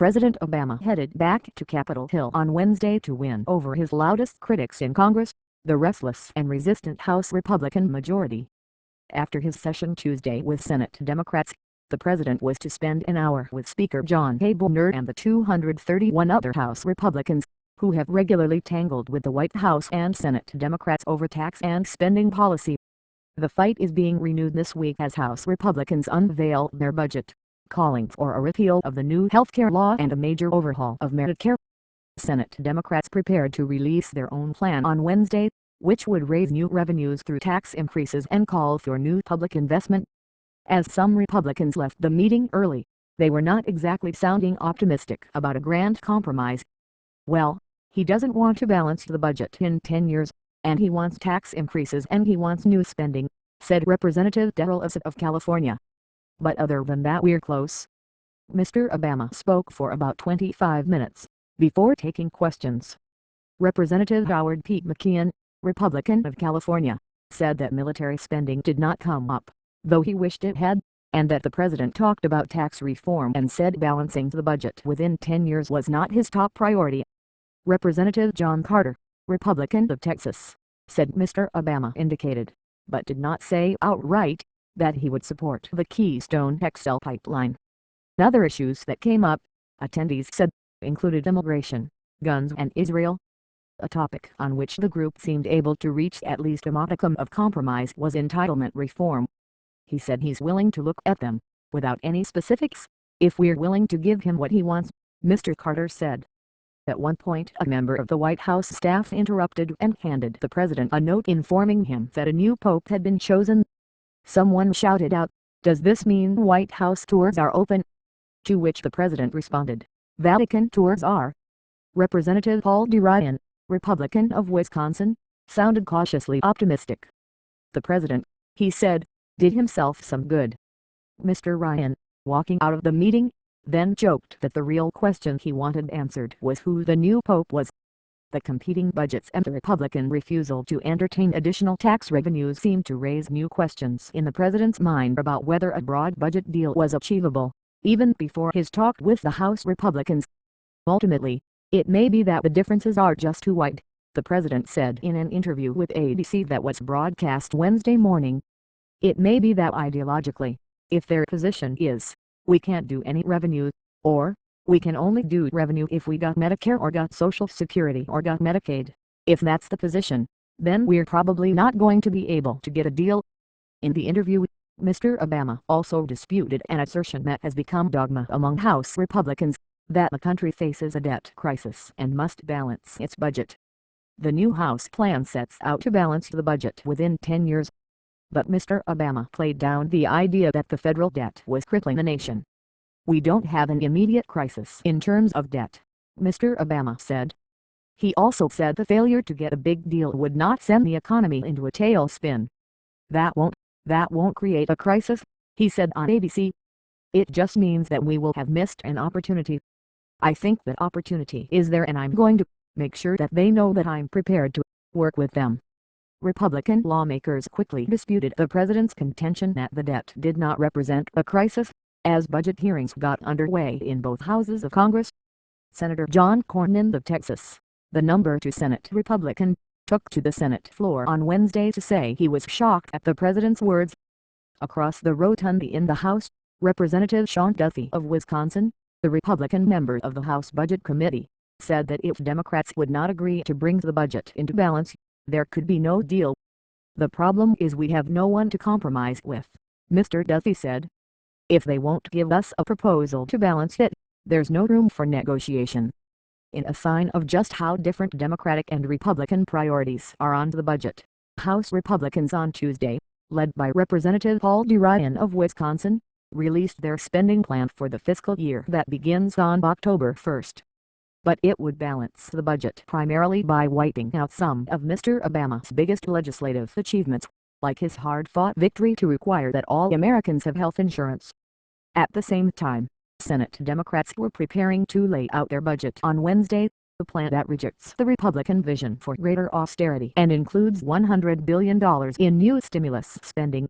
President Obama headed back to Capitol Hill on Wednesday to win over his loudest critics in Congress, the restless and resistant House Republican majority. After his session Tuesday with Senate Democrats, the president was to spend an hour with Speaker John Boehner and the 231 other House Republicans, who have regularly tangled with the White House and Senate Democrats over tax and spending policy. The fight is being renewed this week as House Republicans unveil their budget, calling for a repeal of the new healthcare law and a major overhaul of Medicare. Senate Democrats prepared to release their own plan on Wednesday, which would raise new revenues through tax increases and call for new public investment. As some Republicans left the meeting early, they were not exactly sounding optimistic about a grand compromise. Well, he doesn't want to balance the budget in 10 years, and he wants tax increases and he wants new spending, said Representative Darrell Issett of California. But other than that, we're close. Mr. Obama spoke for about 25 minutes before taking questions. Representative Howard P. McKeon, Republican of California, said that military spending did not come up, though he wished it had, and that the president talked about tax reform and said balancing the budget within 10 years was not his top priority. Representative John Carter, Republican of Texas, said Mr. Obama indicated, but did not say outright, that he would support the Keystone XL pipeline. Other issues that came up, attendees said, included immigration, guns and Israel. A topic on which the group seemed able to reach at least a modicum of compromise was entitlement reform. He said he's willing to look at them, without any specifics, if we're willing to give him what he wants, Mr. Carter said. At one point, a member of the White House staff interrupted and handed the president a note informing him that a new pope had been chosen. Someone shouted out, "Does this mean White House tours are open?" To which the president responded, "Vatican tours are." Representative Paul D. Ryan, Republican of Wisconsin, sounded cautiously optimistic. The president, he said, did himself some good. Mr. Ryan, walking out of the meeting, then joked that the real question he wanted answered was who the new pope was. The competing budgets and the Republican refusal to entertain additional tax revenues seemed to raise new questions in the president's mind about whether a broad budget deal was achievable, even before his talk with the House Republicans. Ultimately, it may be that the differences are just too wide, the president said in an interview with ABC that was broadcast Wednesday morning. It may be that ideologically, if their position is, we can't do any revenue, or, we can only do revenue if we got Medicare or got Social Security or got Medicaid. If that's the position, then we're probably not going to be able to get a deal. In the interview, Mr. Obama also disputed an assertion that has become dogma among House Republicans, that the country faces a debt crisis and must balance its budget. The new House plan sets out to balance the budget within 10 years. But Mr. Obama played down the idea that the federal debt was crippling the nation. "We don't have an immediate crisis in terms of debt," Mr. Obama said. He also said the failure to get a big deal would not send the economy into a tailspin. That won't create a crisis," he said on ABC. "It just means that we will have missed an opportunity. I think that opportunity is there and I'm going to make sure that they know that I'm prepared to work with them." Republican lawmakers quickly disputed the president's contention that the debt did not represent a crisis, as budget hearings got underway in both houses of Congress. Senator John Cornyn of Texas, the number 2 Senate Republican, took to the Senate floor on Wednesday to say he was shocked at the president's words. Across the rotunda in the House, Representative Sean Duffy of Wisconsin, the Republican member of the House Budget Committee, said that if Democrats would not agree to bring the budget into balance, there could be no deal. "The problem is we have no one to compromise with," Mr. Duffy said. "If they won't give us a proposal to balance it, there's no room for negotiation." In a sign of just how different Democratic and Republican priorities are on the budget, House Republicans on Tuesday, led by Representative Paul D. Ryan of Wisconsin, released their spending plan for the fiscal year that begins on October 1. But it would balance the budget primarily by wiping out some of Mr. Obama's biggest legislative achievements, like his hard-fought victory to require that all Americans have health insurance. At the same time, Senate Democrats were preparing to lay out their budget on Wednesday, a plan that rejects the Republican vision for greater austerity and includes $100 billion in new stimulus spending.